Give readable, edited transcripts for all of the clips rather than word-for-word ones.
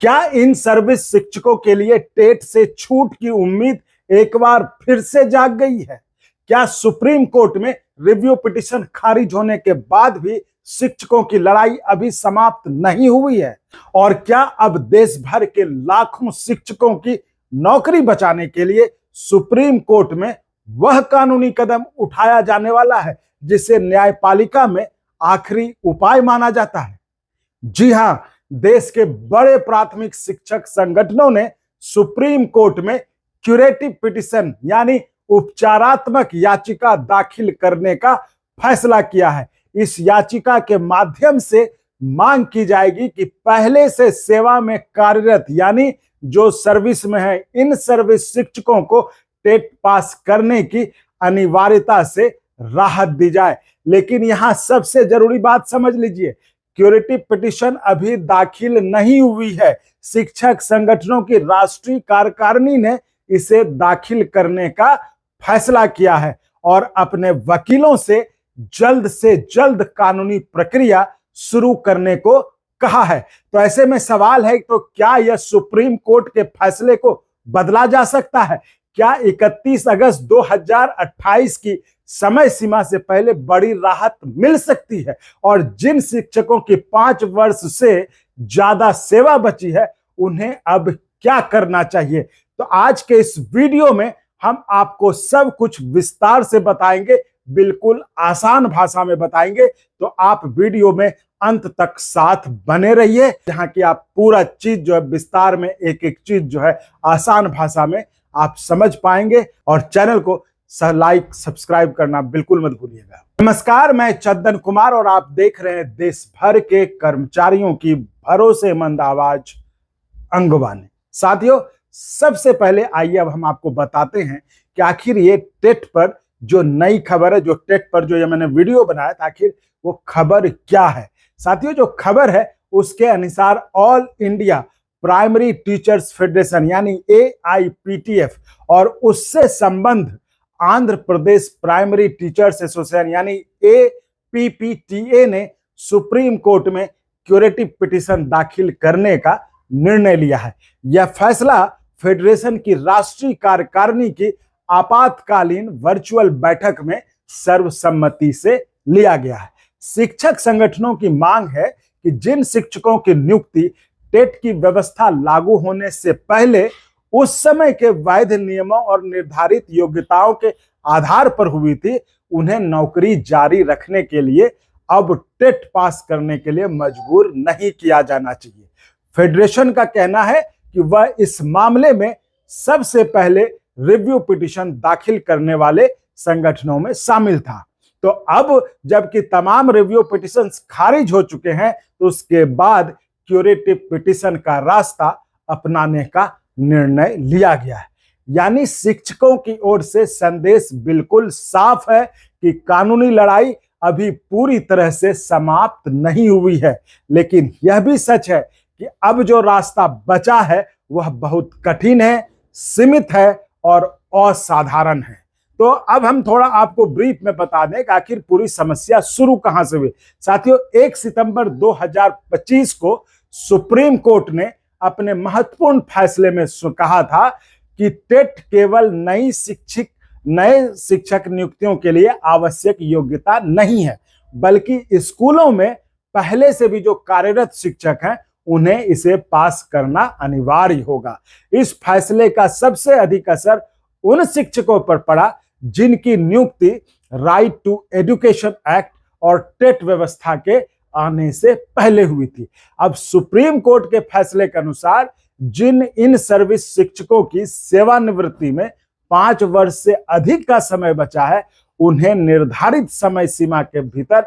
क्या in service शिक्षकों के लिए टेट से छूट की उम्मीद एक बार फिर से जाग गई है? क्या सुप्रीम कोर्ट में रिव्यू पिटीशन खारिज होने के बाद भी शिक्षकों की लड़ाई अभी समाप्त नहीं हुई है? और क्या अब देश भर के लाखों शिक्षकों की नौकरी बचाने के लिए सुप्रीम कोर्ट में वह कानूनी कदम उठाया जाने वाला है जिसे न्यायपालिका में आखिरी उपाय माना जाता है? जी हां, देश के बड़े प्राथमिक शिक्षक संगठनों ने सुप्रीम कोर्ट में क्यूरेटिव पिटीशन यानी उपचारात्मक याचिका दाखिल करने का फैसला किया है। इस याचिका के माध्यम से मांग की जाएगी कि पहले से सेवा में कार्यरत यानी जो सर्विस में है इन सर्विस शिक्षकों को टेट पास करने की अनिवार्यता से राहत दी जाए। लेकिन यहां सबसे जरूरी बात समझ लीजिए, क्यूरेटिव पिटीशन अभी दाखिल नहीं हुई है। शिक्षक संगठनों की राष्ट्रीय कार्यकारिणी ने इसे दाखिल करने का फैसला किया है और अपने वकीलों से जल्द कानूनी प्रक्रिया शुरू करने को कहा है। तो ऐसे में सवाल है, तो क्या यह सुप्रीम कोर्ट के फैसले को बदला जा सकता है? क्या 31 अगस्त 2028 की समय सीमा से पहले बड़ी राहत मिल सकती है? और जिन शिक्षकों की 5 वर्ष से ज्यादा सेवा बची है उन्हें अब क्या करना चाहिए? तो आज के इस वीडियो में हम आपको सब कुछ विस्तार से बताएंगे, बिल्कुल आसान भाषा में बताएंगे। तो आप वीडियो में अंत तक साथ बने रहिए, जहां की आप पूरा चीज जो है विस्तार में एक एक चीज जो है आसान भाषा में आप समझ पाएंगे। और चैनल को लाइक सब्सक्राइब करना बिल्कुल मत भूलिएगा। नमस्कार, मैं चंदन कुमार और आप देख रहे हैं देश भर के कर्मचारियों की भरोसेमंद आवाज अंगवानी। साथियों, सबसे पहले आइए अब हम आपको बताते हैं कि आखिर ये टेट पर जो नई खबर है, जो टेट पर जो ये मैंने वीडियो बनाया था, आखिर वो खबर क्या है। साथियों, जो खबर है उसके अनुसार all India primary teachers federation यानी AIPTF और उससे संबंध Andhra Pradesh primary teachers association यानी APPTA ने सुप्रीम कोर्ट में क्यूरेटिव पिटीशन दाखिल करने का निर्णय लिया है। यह फैसला फेडरेशन की राष्ट्रीय कार्यकारिणी की आपातकालीन वर्चुअल बैठक में सर्वसम्मति से लिया गया है। शिक्षक संगठनों की मांग है कि जिन शिक्षकों की नियुक्ति टेट की व्यवस्था लागू होने से पहले उस समय के वैध नियमों और निर्धारित योग्यताओं के आधार पर हुई थी, उन्हें नौकरी जारी रखने के लिए अब टेट पास करने के लिए मजबूर नहीं किया जाना चाहिए। फेडरेशन का कहना है कि वह इस मामले में सबसे पहले रिव्यू पिटीशन दाखिल करने वाले संगठनों में शामिल था। तो अब जबकि तमाम रिव्यू पिटीशन खारिज हो चुके हैं, तो उसके बाद क्यूरेटिव पिटीशन का रास्ता अपनाने का निर्णय लिया गया है। यानी शिक्षकों की ओर से संदेश बिल्कुल साफ है कि कानूनी लड़ाई अभी पूरी तरह से समाप्त नहीं हुई है, लेकिन यह भी सच है कि अब जो रास्ता बचा है वह बहुत कठिन है, सीमित है और असाधारण है। तो अब हम थोड़ा आपको ब्रीफ में बता दें कि आखिर पूरी समस्या शुरू कहां से हुई। साथियों, 1 सितंबर 2025 को सुप्रीम कोर्ट ने अपने महत्वपूर्ण फैसले में कहा था कि टेट केवल नए शिक्षक नियुक्तियों के लिए आवश्यक योग्यता नहीं है, बल्कि स्कूलों में पहले से भी जो कार्यरत शिक्षक हैं उन्हें इसे पास करना अनिवार्य होगा। इस फैसले का सबसे अधिक असर उन शिक्षकों पर पड़ा जिनकी नियुक्ति राइट टू एजुकेशन एक्ट और टेट व्यवस्था के आने से पहले हुई थी। अब सुप्रीम कोर्ट के फैसले के अनुसार जिन इन सर्विस शिक्षकों की सेवानिवृत्ति में 5 वर्ष से अधिक का समय बचा है, उन्हें निर्धारित समय सीमा के भीतर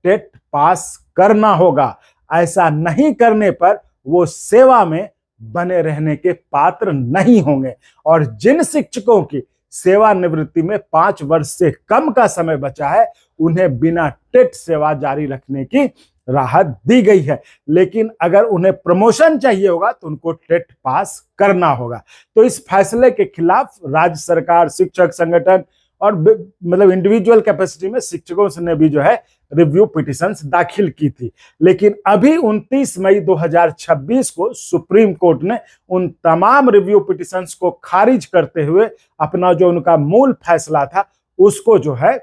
टेट पास करना होगा। ऐसा नहीं करने पर वो सेवा में बने रहने के पात्र नहीं होंगे। और जिन शिक्षकों की सेवानिवृत्ति में 5 वर्ष से कम का समय बचा है, उन्हें बिना टेट सेवा जारी रखने की राहत दी गई है। लेकिन अगर उन्हें प्रमोशन चाहिए होगा तो उनको टेट पास करना होगा। तो इस फैसले के खिलाफ राज्य सरकार, शिक्षक संगठन और मतलब इंडिविजुअल कैपेसिटी में शिक्षकों ने भी जो है रिव्यू पिटिशंस दाखिल की थी। लेकिन अभी 29 मई 2026 को सुप्रीम कोर्ट ने उन तमाम रिव्यू पिटिशंस को खारिज करते हुए अपना जो उनका मूल फैसला था उसको जो है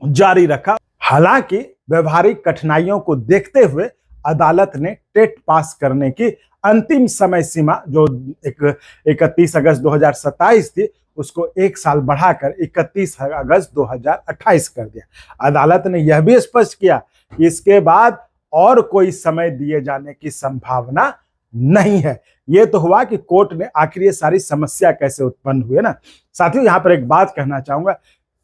जारी रखा। हालांकि व्यवहारिक कठिनाइयों को देखते हुए अदालत ने टेट पास करने की अंतिम समय सीमा जो 31 अगस्त 2027 थी उसको एक साल बढ़ाकर 31 अगस्त 2028 कर दिया। अदालत ने यह भी स्पष्ट किया कि इसके बाद और कोई समय दिए जाने की संभावना नहीं है। यह तो हुआ कि कोर्ट ने आखिर ये सारी समस्या कैसे उत्पन्न हुई है ना। साथियों, यहां पर एक बात कहना चाहूंगा,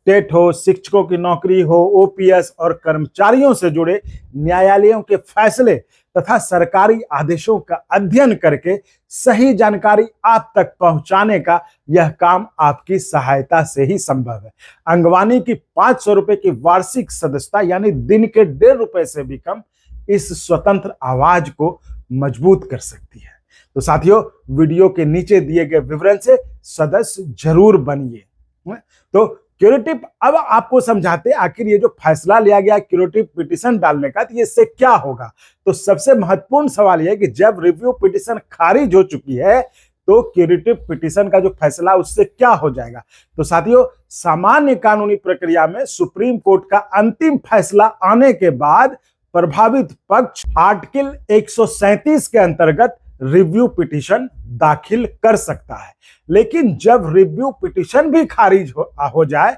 टेट हो, शिक्षकों की नौकरी हो, ओपीएस और कर्मचारियों से जुड़े न्यायालयों के फैसले तथा सरकारी आदेशों का अध्ययन करके सही जानकारी आप तक पहुंचाने का यह काम आपकी सहायता से ही संभव है। अंगवानी की 500 रुपए की वार्षिक सदस्यता यानी दिन के 1.5 रुपए से भी कम इस स्वतंत्र आवाज को मजबूत कर सकती है। तो साथियों, वीडियो के नीचे दिए गए विवरण से सदस्य जरूर बनिए। तो क्यूरेटिव, अब आपको समझाते आखिर ये जो फैसला लिया गया क्यूरेटिव पिटीशन डालने का, तो इससे क्या होगा। तो सबसे महत्वपूर्ण सवाल यह है कि जब रिव्यू पिटीशन खारिज हो चुकी है तो क्यूरेटिव पिटीशन का जो फैसला उससे क्या हो जाएगा। तो साथियों, सामान्य कानूनी प्रक्रिया में सुप्रीम कोर्ट का अंतिम फैसला आने के बाद प्रभावित पक्ष आर्टिकल 137 के अंतर्गत रिव्यू पिटीशन दाखिल कर सकता है। लेकिन जब रिव्यू पिटीशन भी खारिज हो जाए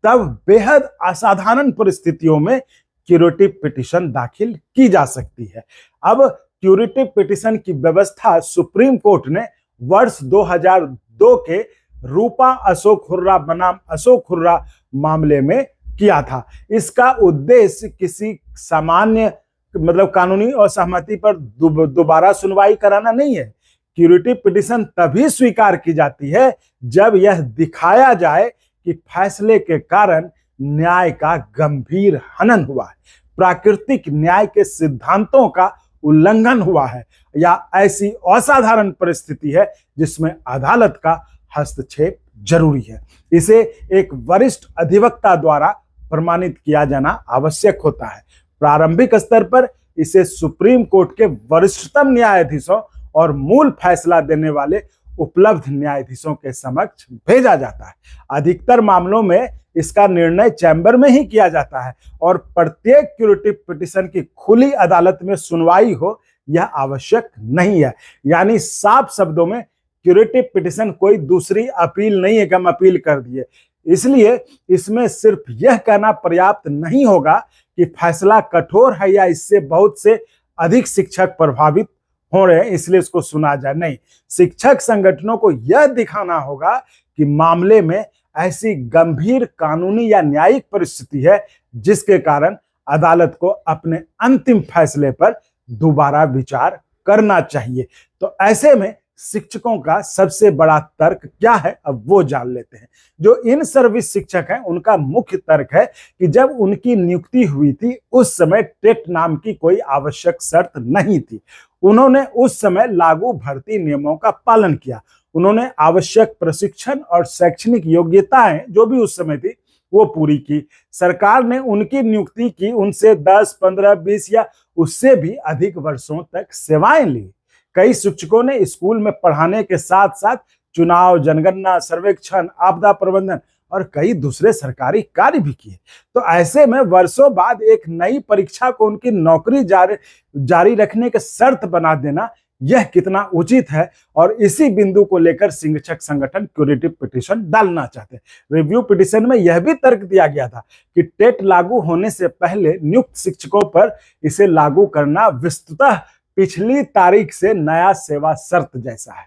तब बेहद असाधारण परिस्थितियों में क्यूरेटिव पिटीशन दाखिल की जा सकती है। अब क्यूरेटिव पिटीशन की व्यवस्था सुप्रीम कोर्ट ने वर्ष 2002 के रूपा अशोक हुर्रा बनाम अशोक हुर्रा मामले में किया था। इसका उद्देश्य किसी सामान्य कानूनी असहमति पर दोबारा सुनवाई कराना नहीं है। क्यूरेटिव पिटीशन तभी स्वीकार की जाती है जब यह दिखाया जाए कि फैसले के कारण न्याय का गंभीर हनन हुआ है, प्राकृतिक न्याय के सिद्धांतों का उल्लंघन हुआ है या ऐसी असाधारण परिस्थिति है जिसमें अदालत का हस्तक्षेप जरूरी है। इसे एक वरिष्ठ अधिवक्ता द्वारा प्रमाणित किया जाना आवश्यक होता है। प्रारंभिक स्तर पर इसे सुप्रीम कोर्ट के वरिष्ठतम न्यायाधीशों और मूल फैसला देने वाले उपलब्ध न्यायाधीशों के समक्ष भेजा जाता है। अधिकतर मामलों में इसका निर्णय चैम्बर में ही किया जाता है और प्रत्येक क्यूरेटिव पिटीशन की खुली अदालत में सुनवाई हो यह आवश्यक नहीं है। यानी साफ शब्दों में क्यूरेटिव पिटीशन कोई दूसरी अपील नहीं है कि हम अपील कर दिए। इसलिए इसमें सिर्फ यह कहना पर्याप्त नहीं होगा कि फैसला कठोर है या इससे बहुत से अधिक शिक्षक प्रभावित हो रहे हैं इसलिए इसको सुना जाए। नहीं, शिक्षक संगठनों को यह दिखाना होगा कि मामले में ऐसी गंभीर कानूनी या न्यायिक परिस्थिति है जिसके कारण अदालत को अपने अंतिम फैसले पर दोबारा विचार करना चाहिए। तो ऐसे में शिक्षकों का सबसे बड़ा तर्क क्या है, अब वो जान लेते हैं। जो इन सर्विस शिक्षक हैं उनका मुख्य तर्क है कि जब उनकी नियुक्ति हुई थी उस समय टेट नाम की कोई आवश्यक शर्त नहीं थी। उन्होंने उस समय लागू भर्ती नियमों का पालन किया। उन्होंने आवश्यक प्रशिक्षण और शैक्षणिक योग्यताएं जो भी उस समय थी वो पूरी की। सरकार ने उनकी नियुक्ति की, उनसे 10, 15, 20 या उससे भी अधिक वर्षों तक सेवाएं ली। कई शिक्षकों ने स्कूल में पढ़ाने के साथ साथ चुनाव, जनगणना, सर्वेक्षण, आपदा प्रबंधन और कई दूसरे सरकारी कार्य भी किए। तो ऐसे में वर्षों बाद एक नई परीक्षा को उनकी नौकरी जारी रखने के शर्त बना देना यह कितना उचित है, और इसी बिंदु को लेकर शिक्षक संगठन क्यूरेटिव पिटीशन डालना चाहते हैं। रिव्यू पिटीशन में यह भी तर्क दिया गया था कि टेट लागू होने से पहले नियुक्त शिक्षकों पर इसे लागू करना वस्तुतः पिछली तारीख से नया सेवा शर्त जैसा है।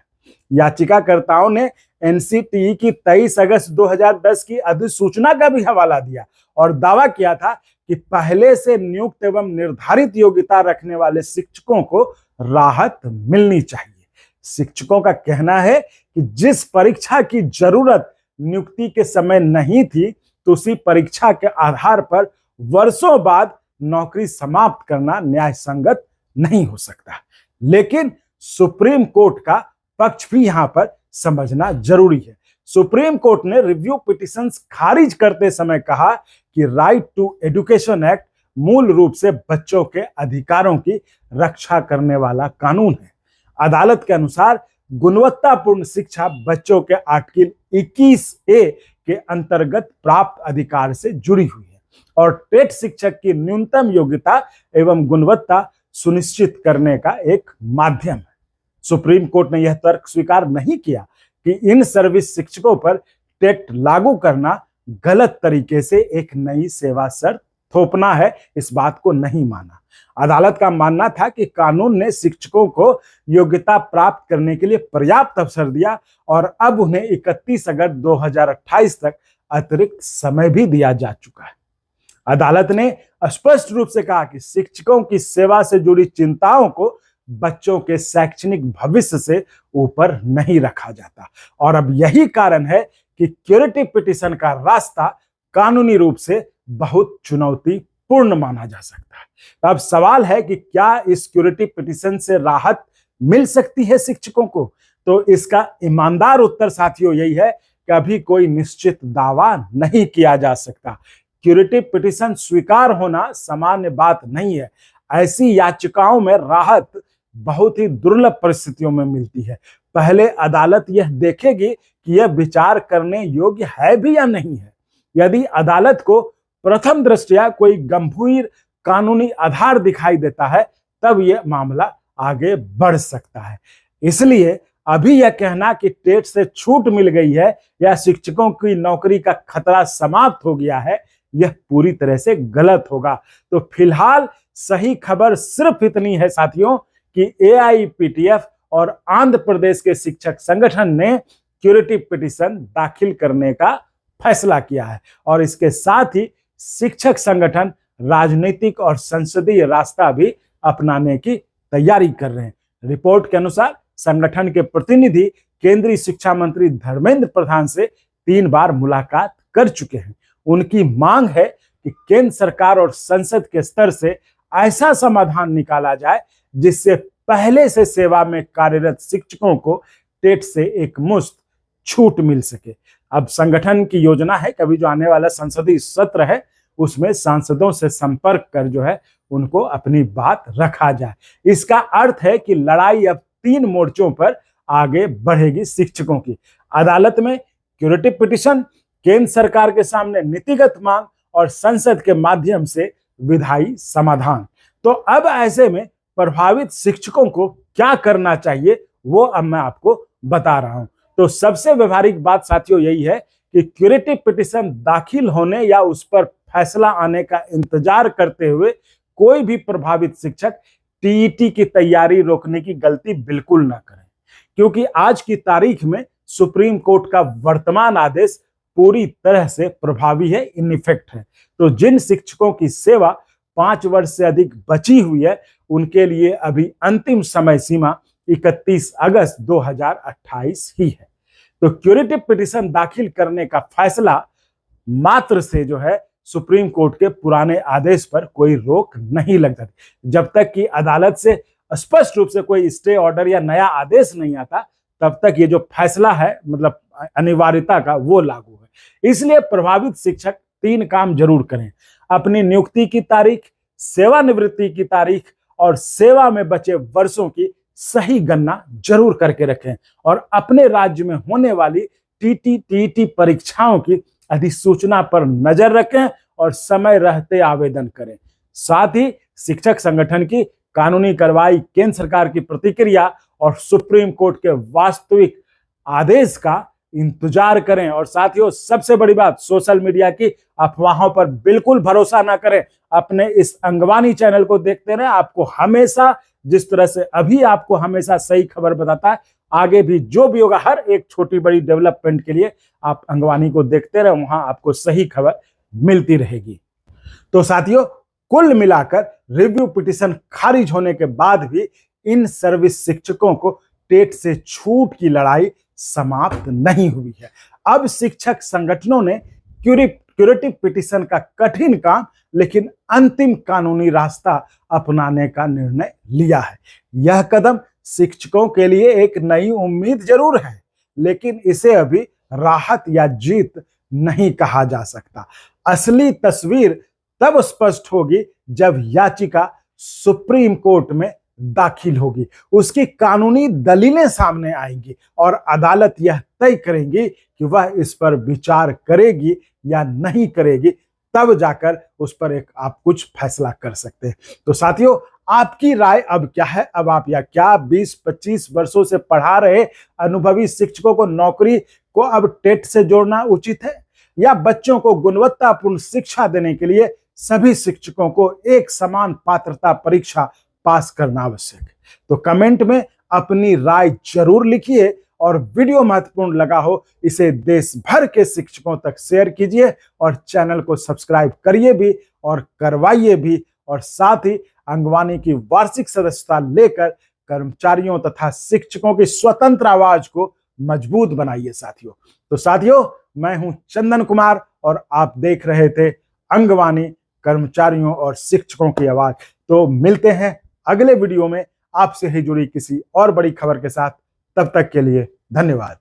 याचिकाकर्ताओं ने एनसीटीई की 23 अगस्त 2010 की अधिसूचना का भी हवाला दिया और दावा किया था कि पहले से नियुक्त एवं निर्धारित योग्यता रखने वाले शिक्षकों को राहत मिलनी चाहिए। शिक्षकों का कहना है कि जिस परीक्षा की जरूरत नियुक्ति के समय नहीं थी तो उसी परीक्षा के आधार पर वर्षों बाद नौकरी समाप्त करना न्याय संगत नहीं हो सकता। लेकिन सुप्रीम कोर्ट का पक्ष भी यहां पर समझना जरूरी है। सुप्रीम कोर्ट ने रिव्यू पिटीशंस खारिज करते समय कहा कि राइट टू एजुकेशन एक्ट मूल रूप से बच्चों के अधिकारों की रक्षा करने वाला कानून है। अदालत के अनुसार गुणवत्तापूर्ण शिक्षा बच्चों के आर्टिकल 21A के अंतर्गत प्राप्त अधिकार से जुड़ी हुई है और टेट शिक्षक की न्यूनतम योग्यता एवं गुणवत्ता सुनिश्चित करने का एक माध्यम है। सुप्रीम कोर्ट ने यह तर्क स्वीकार नहीं किया कि इन सर्विस शिक्षकों पर टेट लागू करना गलत तरीके से एक नई सेवा शर्त थोपना है, इस बात को नहीं माना। अदालत का मानना था कि कानून ने शिक्षकों को योग्यता प्राप्त करने के लिए पर्याप्त अवसर दिया और अब उन्हें 31 अगस्त 2028 तक अतिरिक्त समय भी दिया जा चुका है। अदालत ने स्पष्ट रूप से कहा कि शिक्षकों की सेवा से जुड़ी चिंताओं को बच्चों के शैक्षणिक भविष्य से ऊपर नहीं रखा जाता और अब यही कारण है कि क्यूरेटिव पिटीशन का रास्ता कानूनी रूप से बहुत चुनौतीपूर्ण माना जा सकता है। अब सवाल है कि क्या इस क्यूरेटिव पिटीशन से राहत मिल सकती है शिक्षकों को? तो इसका ईमानदार उत्तर साथियों यही है कि अभी कोई निश्चित दावा नहीं किया जा सकता। क्यूरेटिव पिटीशन स्वीकार होना सामान्य बात नहीं है। ऐसी याचिकाओं में राहत बहुत ही दुर्लभ परिस्थितियों में मिलती है। पहले अदालत यह देखेगी कि यह विचार करने योग्य है भी या नहीं है। यदि अदालत को प्रथम दृष्टया कोई गंभीर कानूनी आधार दिखाई देता है तब यह मामला आगे बढ़ सकता है। इसलिए अभी यह कहना कि टेट से छूट मिल गई है या शिक्षकों की नौकरी का खतरा समाप्त हो गया है, यह पूरी तरह से गलत होगा। तो फिलहाल सही खबर सिर्फ इतनी है साथियों कि AIPTF और आंध्र प्रदेश के शिक्षक संगठन ने क्यूरेटिव पिटीशन दाखिल करने का फैसला किया है और इसके साथ ही शिक्षक संगठन राजनीतिक और संसदीय रास्ता भी अपनाने की तैयारी कर रहे हैं। रिपोर्ट के अनुसार संगठन के प्रतिनिधि केंद्रीय शिक्षा मंत्री धर्मेंद्र प्रधान से 3 बार मुलाकात कर चुके हैं। उनकी मांग है कि केंद्र सरकार और संसद के स्तर से ऐसा समाधान निकाला जाए जिससे पहले से सेवा में कार्यरत शिक्षकों को टेट से एक मुश्त छूट मिल सके। अब संगठन की योजना है कि अभी जो आने वाला संसदीय सत्र है उसमें सांसदों से संपर्क कर जो है उनको अपनी बात रखा जाए। इसका अर्थ है कि लड़ाई अब 3 मोर्चों पर आगे बढ़ेगी शिक्षकों की। अदालत में क्यूरेटिव पिटीशन, केंद्र सरकार के सामने नीतिगत मांग और संसद के माध्यम से विधायी समाधान। तो अब ऐसे में प्रभावित शिक्षकों को क्या करना चाहिए वो अब मैं आपको बता रहा हूं। तो सबसे व्यवहारिक बात साथियों यही है कि क्यूरेटिव पिटीशन दाखिल होने या उस पर फैसला आने का इंतजार करते हुए कोई भी प्रभावित शिक्षक टीईटी की तैयारी रोकने की गलती बिल्कुल ना करें, क्योंकि आज की तारीख में सुप्रीम कोर्ट का वर्तमान आदेश पूरी तरह से प्रभावी है, इन इफेक्ट है। तो जिन शिक्षकों की सेवा 5 वर्ष से अधिक बची हुई है उनके लिए अभी अंतिम समय सीमा 31 अगस्त 2028 ही है। तो क्यूरेटिव पिटीशन दाखिल करने का फैसला मात्र से जो है सुप्रीम कोर्ट के पुराने आदेश पर कोई रोक नहीं लग सकती। जब तक कि अदालत से स्पष्ट रूप से कोई स्टे ऑर्डर या नया आदेश नहीं आता तब तक ये जो फैसला है मतलब अनिवार्यता का वो लागू है। इसलिए प्रभावित शिक्षक 3 काम जरूर करें। अपनी नियुक्ति की तारीख, सेवानिवृत्ति की तारीख और सेवा में बचे वर्षों की सही गणना जरूर करके रखें और अपने राज्य में होने वाली टीटी परीक्षाओं की अधिसूचना पर नजर रखें और समय रहते आवेदन करें। साथ ही शिक्षक संगठन की कानूनी कार्रवाई, केंद्र सरकार की प्रतिक्रिया और सुप्रीम कोर्ट के वास्तविक आदेश का इंतजार करें। और साथियों सबसे बड़ी बात, सोशल मीडिया की अफवाहों पर बिल्कुल भरोसा ना करें। अपने इस अंगवानी चैनल को देखते रहें। आपको हमेशा, जिस तरह से अभी आपको हमेशा सही खबर बताता है, आगे भी जो भी होगा हर एक छोटी बड़ी डेवलपमेंट के लिए आप अंगवानी को देखते रहे, वहां आपको सही खबर मिलती रहेगी। तो साथियों कुल मिलाकर रिव्यू पिटीशन खारिज होने के बाद भी इन सर्विस शिक्षकों को टेट से छूट की लड़ाई समाप्त नहीं हुई है। अब शिक्षक संगठनों ने क्यूरेटिव पिटीशन का कठिन काम लेकिन अंतिम कानूनी रास्ता अपनाने का निर्णय लिया है। यह कदम शिक्षकों के लिए एक नई उम्मीद जरूर है, लेकिन इसे अभी राहत या जीत नहीं कहा जा सकता। असली तस्वीर तब स्पष्ट होगी जब याचिका सुप्रीम कोर्ट में दाखिल होगी, उसकी कानूनी दलीलें सामने आएंगी और अदालत यह तय करेंगी कि वह इस पर विचार करेगी या नहीं करेगी, तब जाकर उस पर एक आप कुछ फैसला कर सकते हैं। तो साथियों, आपकी राय अब क्या है? अब आप या क्या 20-25 वर्षों से पढ़ा रहे अनुभवी शिक्षकों को नौकरी को अब टेट से जोड़ना उचित है, या बच्चों को गुणवत्तापूर्ण शिक्षा देने के लिए सभी शिक्षकों को एक समान पात्रता परीक्षा पास करना आवश्यक है? तो कमेंट में अपनी राय जरूर लिखिए और वीडियो महत्वपूर्ण लगा हो इसे देश भर के शिक्षकों तक शेयर कीजिए और चैनल को सब्सक्राइब करिए भी और करवाइए भी, और साथ ही अंगवानी की वार्षिक सदस्यता लेकर कर्मचारियों तथा शिक्षकों की स्वतंत्र आवाज को मजबूत बनाइए साथियों। तो साथियों, मैं हूं चंदन कुमार और आप देख रहे थे अंगवानी, कर्मचारियों और शिक्षकों की आवाज। तो मिलते हैं अगले वीडियो में आपसे ही जुड़ी किसी और बड़ी खबर के साथ। तब तक के लिए धन्यवाद।